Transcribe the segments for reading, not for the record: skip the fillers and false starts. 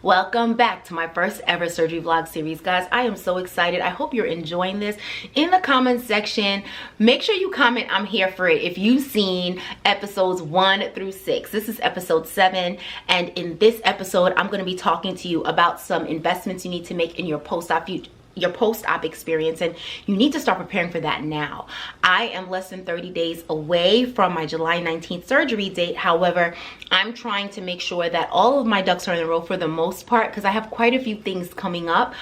Welcome back to my first ever surgery vlog series, guys. I am so excited. I hope you're enjoying this. In the comment section, make sure you comment I'm here for it if you've seen episodes 1 through 6. This is episode 7, and in this episode I'm going to be talking to you about some investments you need to make in your post-op experience, and you need to start preparing for that now. I am less than 30 days away from my July 19th surgery date. However, I'm trying to make sure that all of my ducks are in a row for the most part, because I have quite a few things coming up.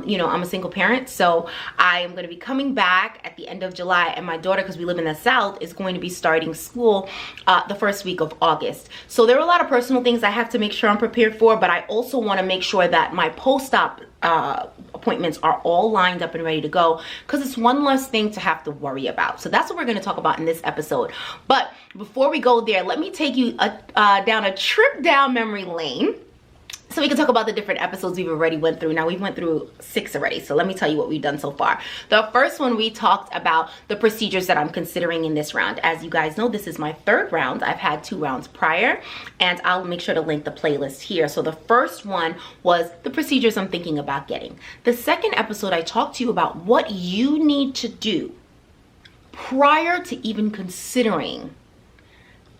You know, I'm a single parent, so I am going to be coming back at the end of July, and my daughter, because we live in the South, is going to be starting school the first week of August. So there are a lot of personal things I have to make sure I'm prepared for, but I also want to make sure that my post-op appointments are all lined up and ready to go, because it's one less thing to have to worry about. So that's what we're going to talk about in this episode. But before we go there, let me take you down a trip down memory lane, so we can talk about the different episodes we've already went through. Now, we went through 6 already, so let me tell you what we've done so far. The first one, we talked about the procedures that I'm considering in this round. As you guys know, this is my 3rd round. I've had 2 rounds prior, and I'll make sure to link the playlist here. So the first one was the procedures I'm thinking about getting. The second episode, I talked to you about what you need to do prior to even considering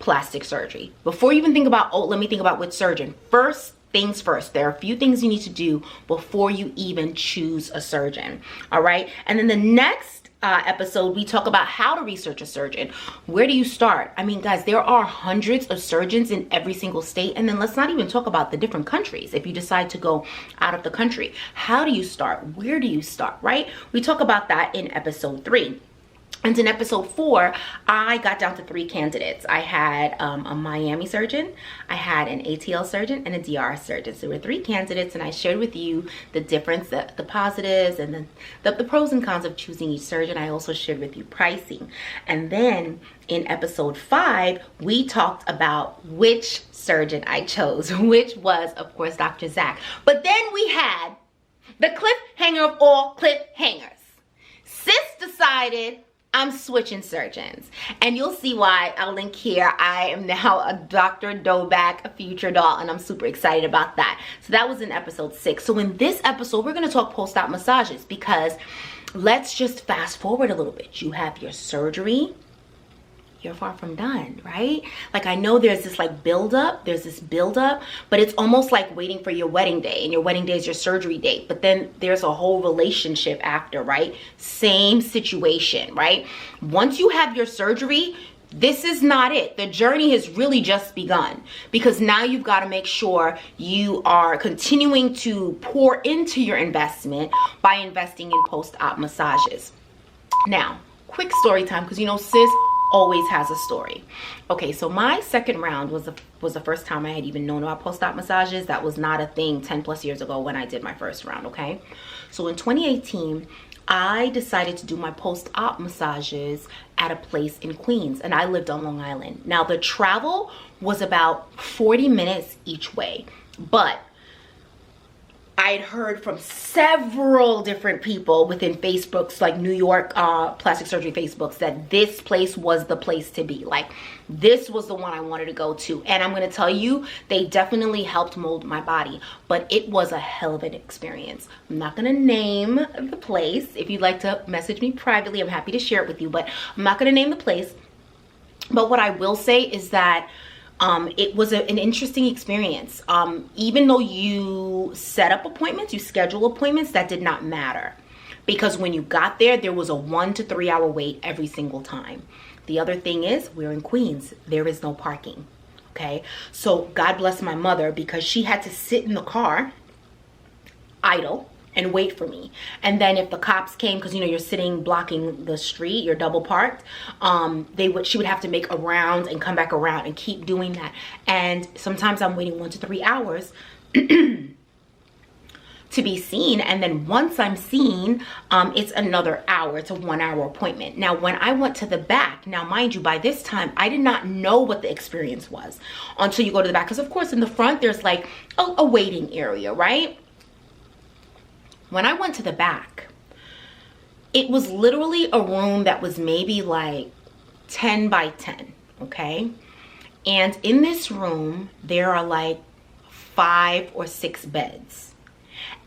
plastic surgery. Before you even think about, oh, let me think about which surgeon. First things first, there are a few things you need to do before you even choose a surgeon. All right, and then the next episode, we talk about how to research a surgeon. Where do you start? I mean, guys, there are hundreds of surgeons in every single state, and then let's not even talk about the different countries. If you decide to go out of the country, how do you start? Where do you start? Right, we talk about that in episode 3. And in episode 4, I got down to 3 candidates. I had a Miami surgeon, I had an ATL surgeon, and a DR surgeon. So there were 3 candidates, and I shared with you the difference, the positives, and then the pros and cons of choosing each surgeon. I also shared with you pricing. And then in episode 5, we talked about which surgeon I chose, which was, of course, Dr. Zach. But then we had the cliffhanger of all cliffhangers. Sis decided I'm switching surgeons, and you'll see why. I'll link here. I am now a Dr. Doback, a future doll, and I'm super excited about that. So that was in episode 6. So in this episode, we're going to talk post-op massages, because let's just fast forward a little bit. You have your surgery. You're far from done, right? Like, I know there's this like build up, but it's almost like waiting for your wedding day, and your wedding day is your surgery date, but then there's a whole relationship after, right? Same situation, right? Once you have your surgery, this is not it. The journey has really just begun, because now you've got to make sure you are continuing to pour into your investment by investing in post-op massages. Now, quick story time, because you know, sis always has a story. Okay, so my 2nd round was the first time I had even known about post-op massages. That was not a thing 10 plus years ago when I did my 1st round. Okay, so in 2018, I decided to do my post-op massages at a place in Queens, and I lived on Long Island. Now, the travel was about 40 minutes each way, but I had heard from several different people within Facebooks, like New York plastic surgery Facebooks, that this place was the place to be. Like, this was the one I wanted to go to. And I'm going to tell you, they definitely helped mold my body, but it was a hell of an experience. I'm not going to name the place. If you'd like to message me privately, I'm happy to share it with you, but I'm not going to name the place. But what I will say is that it was an interesting experience. Even though you set up appointments, you schedule appointments, that did not matter, because when you got there, there was a 1 to 3 hour wait every single time. The other thing is, we're in Queens. There is no parking. Okay, so God bless my mother, because she had to sit in the car idle and wait for me. And then if the cops came, because you know, you're sitting blocking the street, you're double parked, she would have to make a round and come back around and keep doing that. And sometimes I'm waiting 1 to 3 hours to be seen, and then once I'm seen, it's another hour. It's a 1 hour appointment. Now, when I went to the back, now mind you, by this time I did not know what the experience was until you go to the back, because of course in the front there's like a waiting area, right? When I went to the back, it was literally a room that was maybe like 10 by 10, okay? And in this room, there are like 5 or 6 beds.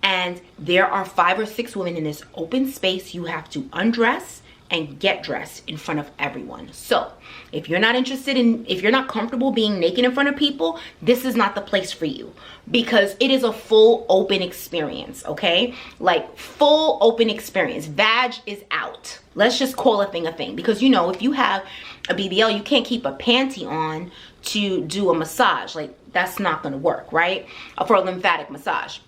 And there are 5 or 6 women in this open space. You have to undress and get dressed in front of everyone. So if you're not if you're not comfortable being naked in front of people, this is not the place for you, because it is a full open experience, okay? Like full open experience. Vag is out. Let's just call a thing, because you know, if you have a BBL, you can't keep a panty on to do a massage. Like that's not gonna work, right? For a lymphatic massage.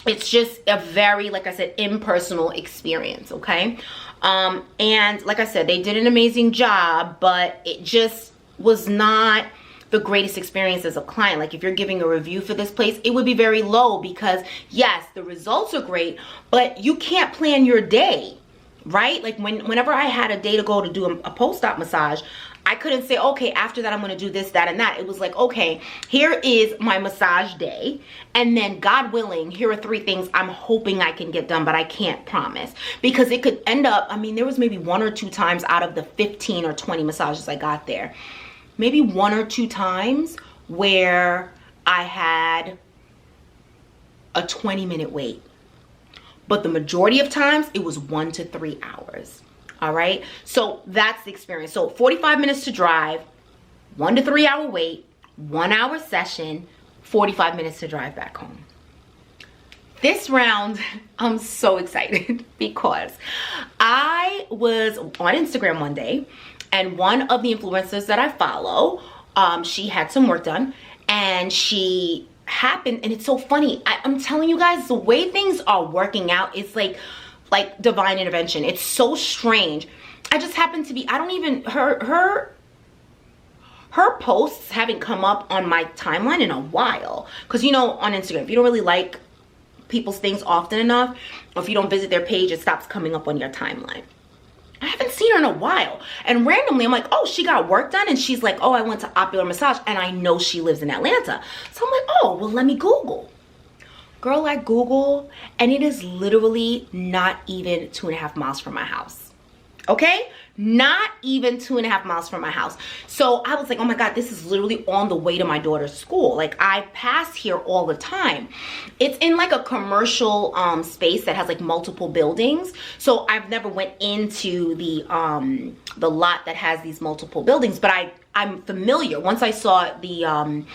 It's just a very, like I said, impersonal experience, okay? And like I said, they did an amazing job, but it just was not the greatest experience as a client. Like if you're giving a review for this place, it would be very low, because yes, the results are great, but you can't plan your day, right? Like whenever I had a day to go to do a post-op massage, I couldn't say, okay, after that I'm going to do this, that, and that. It was like, okay, here is my massage day, and then God willing, here are 3 things I'm hoping I can get done, but I can't promise, because it could end up, I mean, there was maybe 1 or 2 times out of the 15 or 20 massages I got there, maybe 1 or 2 times where I had a 20-minute wait. But the majority of times, it was 1 to 3 hours. All right, so that's the experience. So 45 minutes to drive, 1 to 3 hour wait, 1 hour session, 45 minutes to drive back home. This round, I'm so excited because I was on Instagram one day, and one of the influencers that I follow, she had some work done, and she happened, and it's so funny. I'm telling you guys, the way things are working out, it's like divine intervention. It's so strange. I just happen to be, I don't even, her posts haven't come up on my timeline in a while, because you know, on Instagram, if you don't really like people's things often enough, or if you don't visit their page, it stops coming up on your timeline. I haven't seen her in a while, and randomly I'm like, oh, she got work done, and she's like, oh, I went to Ocular Massage, and I know she lives in Atlanta, so I'm like, oh, well, let me Google. Girl, I Google, and it is literally not even 2.5 miles from my house. Okay? Not even 2.5 miles from my house. So I was like, oh my God, this is literally on the way to my daughter's school. Like I pass here all the time. It's in like a commercial space that has like multiple buildings. So I've never went into the lot that has these multiple buildings, but I'm familiar. Once I saw the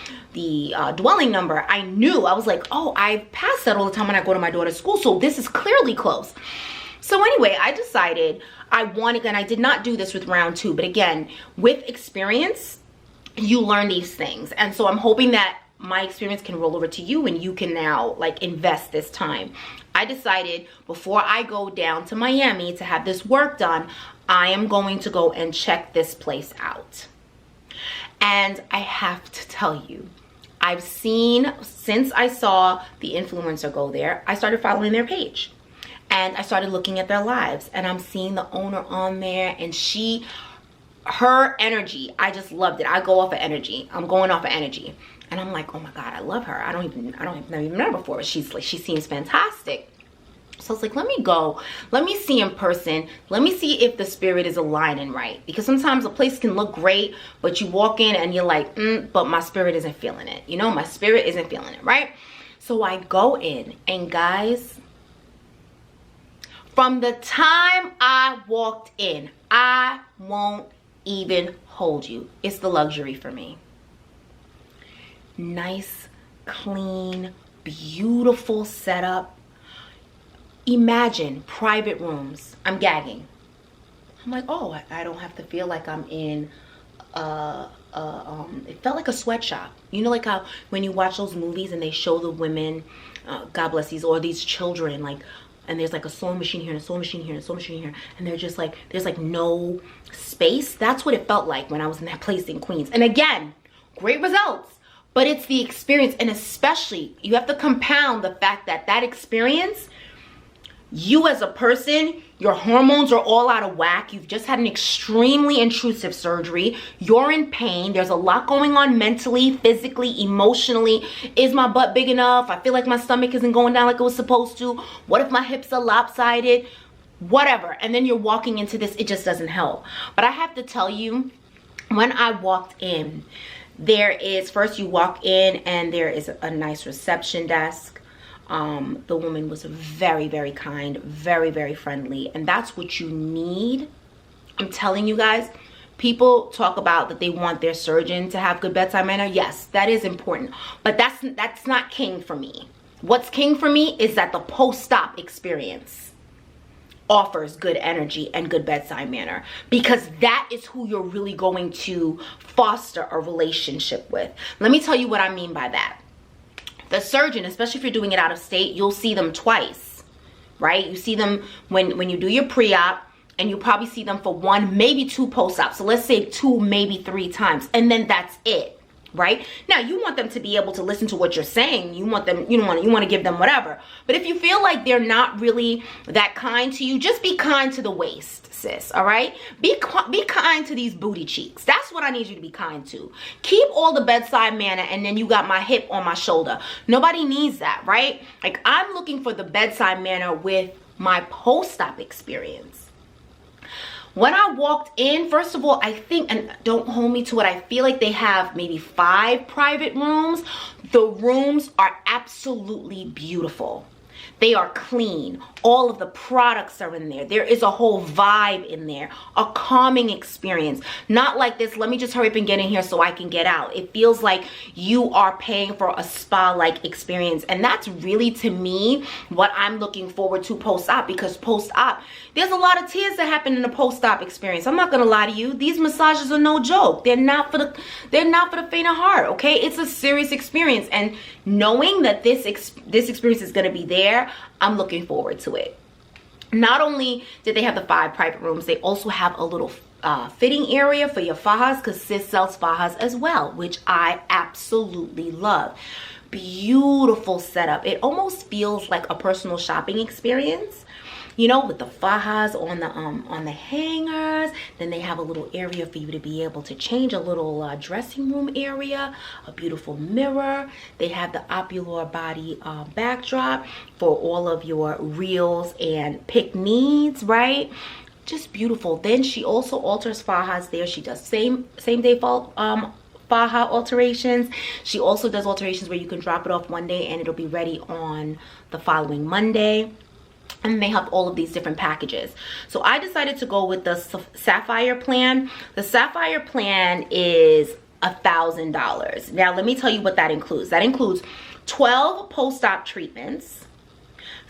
dwelling number, I knew. I was like, oh, I pass that all the time when I go to my daughter's school, so this is clearly close. So anyway, I decided I wanted, and I did not do this with round 2, but again, with experience, you learn these things. And so I'm hoping that my experience can roll over to you, and you can now like invest this time. I decided before I go down to Miami to have this work done, I am going to go and check this place out. And I have to tell you, I've seen, since I saw the influencer go there, I started following their page. And I started looking at their lives, and I'm seeing the owner on there, and her energy, I just loved it. I go off of energy. I'm going off of energy. And I'm like, oh my God, I love her. I don't even know her before, but she seems fantastic. So I was like, let me go. Let me see in person. Let me see if the spirit is aligning right. Because sometimes a place can look great, but you walk in and you're like, but my spirit isn't feeling it. You know, my spirit isn't feeling it, right? So I go in, and guys, from the time I walked in, I won't even hold you. It's the luxury for me. Nice, clean, beautiful setup. Imagine private rooms. I'm gagging. I'm like, oh, I don't have to feel like I'm in it felt like a sweatshop. You know, like how when you watch those movies and they show the women, God bless these, or these children, like, and there's like a sewing machine here and a sewing machine here and a sewing machine here, and they're just like, there's like no space. That's what it felt like when I was in that place in Queens. And again, great results, but it's the experience. And especially you have to compound the fact that that experience, you as a person, your hormones are all out of whack. You've just had an extremely intrusive surgery. You're in pain. There's a lot going on mentally, physically, emotionally. Is my butt big enough? I feel like my stomach isn't going down like it was supposed to. What if my hips are lopsided? Whatever. And then you're walking into this, it just doesn't help. But I have to tell you, when I walked in, There is, first you walk in and there is a nice reception desk. The woman was very, very kind, very, very friendly, and that's what you need. I'm telling you guys, people talk about that they want their surgeon to have good bedside manner. Yes, that is important, but that's not king for me. What's king for me is that the post-op experience offers good energy and good bedside manner, because that is who you're really going to foster a relationship with. Let me tell you what I mean by that. The surgeon, especially if you're doing it out of state, you'll see them twice, right? You see them when you do your pre-op, and you probably see them for 1, maybe 2 post-op. So let's say 2, maybe 3 times, and then that's it. Right? Now, you want them to be able to listen to what you're saying. You want them, you want to give them whatever. But if you feel like they're not really that kind to you, just be kind to the waist, sis, all right? Be kind to these booty cheeks. That's what I need you to be kind to. Keep all the bedside manner, and then you got my hip on my shoulder. Nobody needs that, right? Like, I'm looking for the bedside manner with my post-op experience. When I walked in, first of all, I think, and don't hold me to it, I feel like they have maybe 5 private rooms. The rooms are absolutely beautiful. They are clean. All of the products are in there. There is a whole vibe in there, a calming experience. Not like this, let me just hurry up and get in here so I can get out. It feels like you are paying for a spa-like experience. And that's really, to me, what I'm looking forward to post-op, because post-op, there's a lot of tears that happen in the post-op experience. I'm not gonna lie to you. These massages are no joke. They're not for the faint of heart, okay? It's a serious experience. And knowing that this experience is gonna be there, I'm looking forward to it. Not only did they have the 5 private rooms, they also have a little fitting area for your fajas, because sis sells fajas as well, which I absolutely love. Beautiful setup. It almost feels like a personal shopping experience, you know, with the fajas on the hangers. Then they have a little area for you to be able to change, a little dressing room area, a beautiful mirror. They have the opular body backdrop for all of your reels and pick needs, right? Just beautiful. Then she also alters fajas there. She does same day faja alterations. She also does alterations where you can drop it off one day and it'll be ready on the following Monday. And they have all of these different packages. So I decided to go with the Sapphire Plan. The Sapphire Plan is $1,000. Now, let me tell you what that includes. That includes 12 post-op treatments.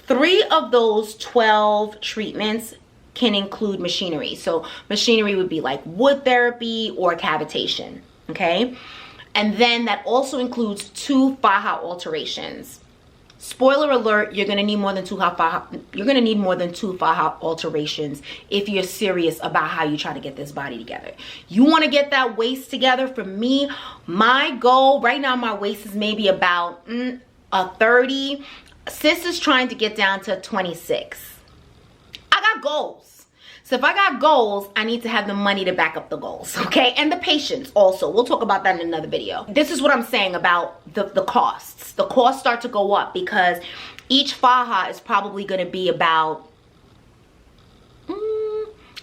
3 of those 12 treatments can include machinery. So machinery would be like wood therapy or cavitation, okay? And then that also includes 2 faja alterations. Spoiler alert, you're gonna need more than 2 faja alterations if you're serious about how you try to get this body together. You wanna get that waist together. For me, my goal, right now my waist is maybe about a 30. Sis is trying to get down to 26. I got goals. So if I got goals, I need to have the money to back up the goals, okay? And the patience also. We'll talk about that in another video. This is what I'm saying about the costs. The costs start to go up because each faja is probably gonna be about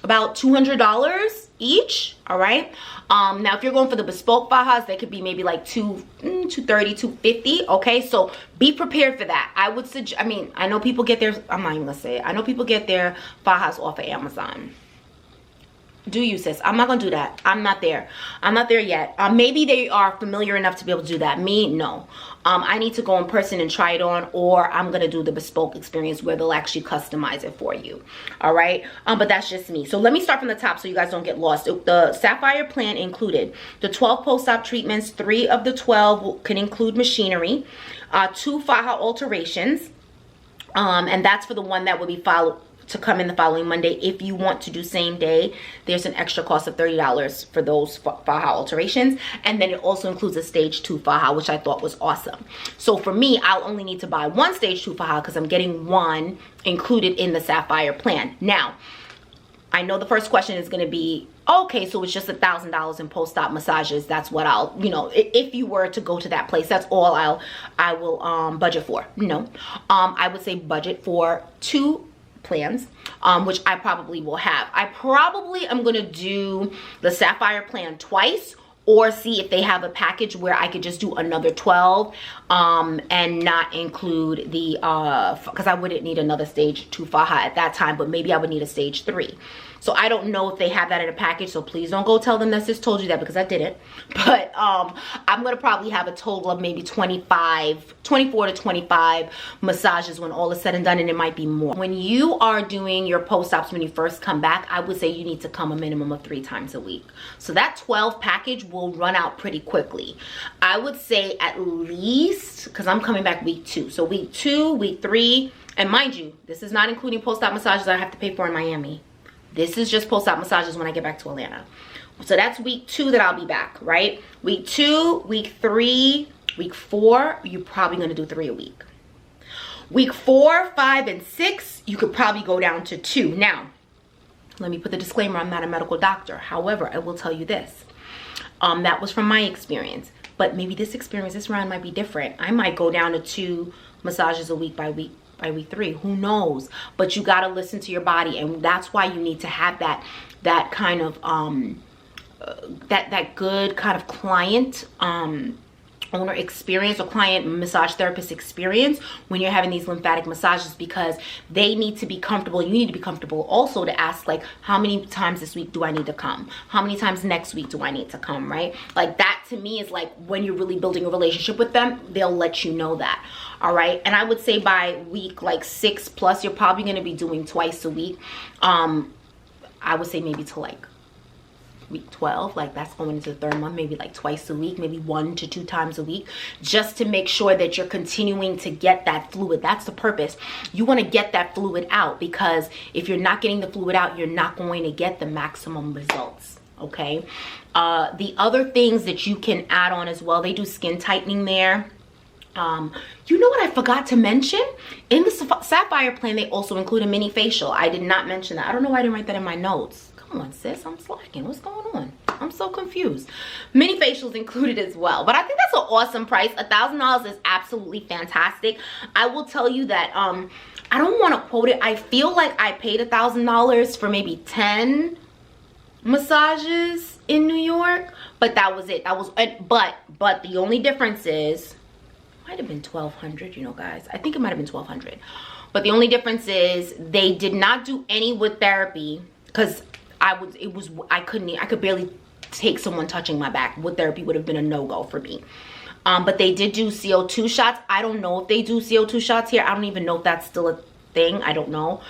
$200 each, all right? Now if you're going for the bespoke fajas, they could be maybe like $230, $250, okay? So be prepared for that. I would suggest, I know people get their, I'm not even gonna say it. I know people get their fajas off of Amazon. Do you, sis? I'm not gonna do that. I'm not there. I'm not there yet. Maybe they are familiar enough to be able to do that. Me, no. I need to go in person and try it on, or I'm gonna do the bespoke experience where they'll actually customize it for you. All right, but that's just me. So let me start from the top so you guys don't get lost. The Sapphire Plan included the 12 post-op treatments. 3 of the 12 can include machinery, 2 faja alterations, and that's for the one that will be followed to come in the following Monday. If you want to do same day, there's an extra cost of $30 for those faja alterations. And then it also includes a stage 2 faja, which I thought was awesome. So for me, I'll only need to buy 1 stage 2 faja because I'm getting 1 included in the Sapphire Plan. Now, I know the first question is going to be, okay, so it's just $1,000 in post-op massages. That's what I'll, if you were to go to that place, that's all I will budget for. No, I would say budget for 2 plans, which I probably will have. I probably am going to do the Sapphire Plan twice, or see if they have a package where I could just do another 12 and not include the because I wouldn't need another stage 2 faja at that time, but maybe I would need a stage 3. So I don't know if they have that in a package, so please don't go tell them that sis told you that, because I didn't. But I'm gonna probably have a total of maybe 24 to 25 massages when all is said and done, and it might be more. When you are doing your post-ops, when you first come back, I would say you need to come a minimum of 3 times a week. So that 12 package will run out pretty quickly. I would say at least, because I'm coming back week 2. So week 2, week 3, and mind you, this is not including post-op massages I have to pay for in Miami. This is just post-op massages when I get back to Atlanta. So that's week 2 that I'll be back, right? Week 2, week 3, week 4, you're probably gonna do 3 a week. Week 4, 5, and 6, you could probably go down to 2. Now, let me put the disclaimer, I'm not a medical doctor. However, I will tell you this. That was from my experience. But maybe this experience, this round might be different. I might go down to 2 massages a week by week 3, who knows? But you got to listen to your body, and that's why you need to have that kind of that good kind of client owner experience or client massage therapist experience when you're having these lymphatic massages, because they need to be comfortable. You need to be comfortable also to ask, like, how many times this week do I need to come? How many times next week do I need to come, right? Like, that to me is like when you're really building a relationship with them, they'll let you know that. All right. And I would say by week like 6 plus, you're probably going to be doing twice a week. I would say maybe to like week 12, like that's going into the 3rd month, maybe like twice a week, maybe 1 to 2 times a week, just to make sure that you're continuing to get that fluid. That's the purpose. You want to get that fluid out, because if you're not getting the fluid out, you're not going to get the maximum results. Okay. The other things that you can add on as well, they do skin tightening there. You know what I forgot to mention? In the Sapphire Plan, they also include a mini facial. I did not mention that. I don't know why I didn't write that in my notes. Come on, sis, I'm slacking. What's going on? I'm so confused. Mini facials included as well. But I think that's an awesome price. $1,000 is absolutely fantastic. I will tell you that I don't want to quote it. I feel like I paid $1,000 for maybe 10 massages in New York, but that was it. That was but the only difference is, might have been $1,200, you know, guys. I think it might have been $1,200. But the only difference is they did not do any wood therapy, because I could barely take someone touching my back. Wood therapy would have been a no-go for me. But they did do CO2 shots. I don't know if they do CO2 shots here. I don't even know if that's still a thing. I don't know.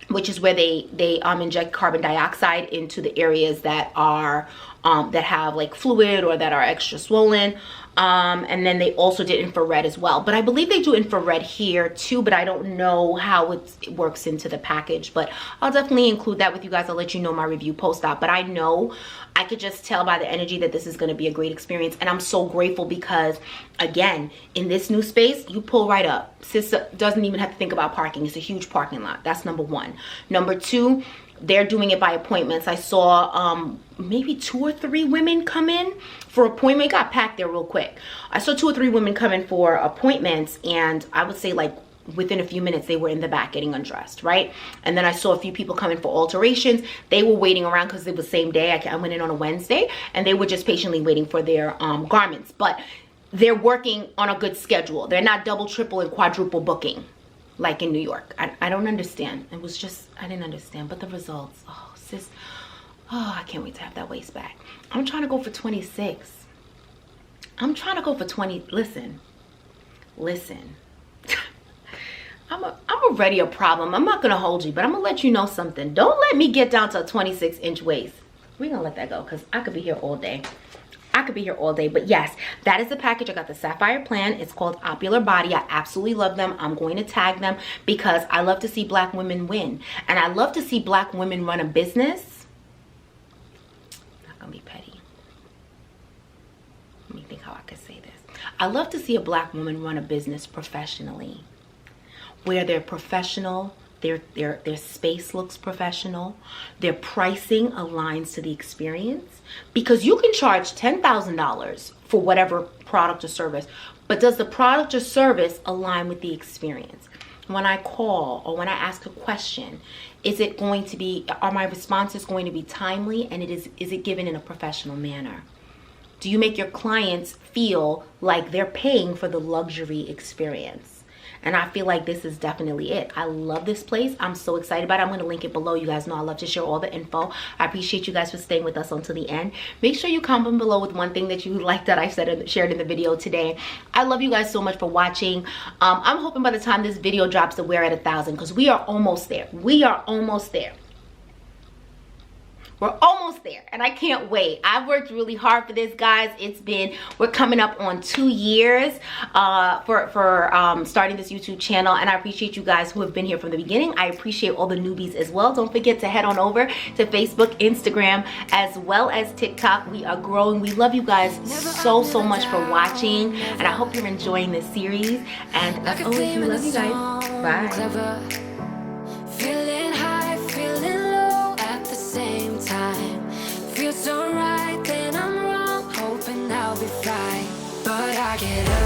Which is where they inject carbon dioxide into the areas that are that have like fluid or that are extra swollen. And then they also did infrared as well. But I believe they do infrared here too, but I don't know how it works into the package. But I'll definitely include that with you guys. I'll let you know my review post-op. But I know, I could just tell by the energy that this is going to be a great experience. And I'm so grateful because, again, in this new space, you pull right up. Sis doesn't even have to think about parking. It's a huge parking lot. That's number 1. Number 2, they're doing it by appointments. I saw maybe 2 or 3 women come in for appointment. It got packed there real quick. I saw 2 or 3 women come in for appointments, and I would say like within a few minutes they were in the back getting undressed, right? And then I saw a few people come in for alterations. They were waiting around because it was the same day. I went in on a Wednesday, and they were just patiently waiting for their garments. But they're working on a good schedule. They're not double, triple, and quadruple booking like in New York. I don't understand. It was just, I didn't understand. But the results, oh sis, oh, I can't wait to have that waist back. I'm trying to go for 26. I'm trying to go for 20. Listen. I'm already a problem. I'm not gonna hold you, but I'm gonna let you know something. Don't let me get down to a 26-inch waist. We're gonna let that go, because I could be here all day. But yes, that is the package. I got the Sapphire Plan. It's called Opular Body. I absolutely love them. I'm going to tag them because I love to see Black women win, and I love to see Black women run a business. Not gonna be petty. Let me think how I could say this. I love to see a Black woman run a business professionally, where they're professional. Their space looks professional. Their pricing aligns to the experience, because you can charge $10,000 for whatever product or service, but does the product or service align with the experience? when I call or when I ask a question, is it going to be, are my responses going to be timely, and is it given in a professional manner? Do you make your clients feel like they're paying for the luxury experience? And I feel like this is definitely it. I love this place. I'm so excited about it. I'm going to link it below. You guys know I love to share all the info. I appreciate you guys for staying with us until the end. Make sure you comment below with one thing that you like that I shared in the video today. I love you guys so much for watching. I'm hoping by the time this video drops that we're at 1,000, because we are almost there. We are almost there. We're almost there, and I can't wait. I've worked really hard for this, guys. We're coming up on 2 years for starting this YouTube channel, and I appreciate you guys who have been here from the beginning. I appreciate all the newbies as well. Don't forget to head on over to Facebook, Instagram, as well as TikTok. We are growing. We love you guys so much for watching, and I hope you're enjoying this series. And as always, we love you guys. Bye. Feeling high, feeling low at the same time. Feels so right, then I'm wrong, hoping I'll be fine. But I get up.